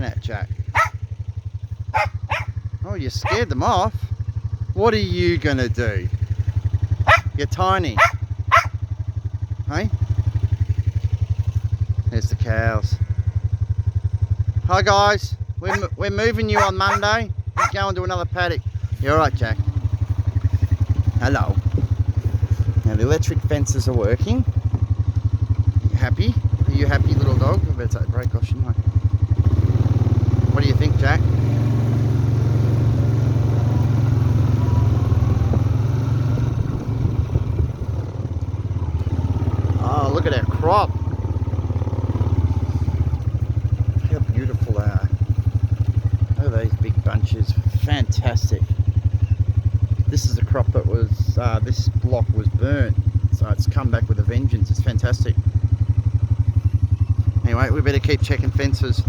at, Jack? Oh, you scared them off? What are you gonna do? You're tiny. Hey? There's the cows. Hi guys, we're moving you on Monday. We're going to another paddock. You alright, Jack? Hello. Now the electric fences are working. You happy? Are you happy, little dog? I better take a break off, shouldn't I? What do you think, Jack? Oh, look at our crop. How beautiful they are. Look at these big bunches. Fantastic. This is a crop that was, this block was burnt. So it's come back with a vengeance. It's fantastic. Anyway, we better keep checking fences.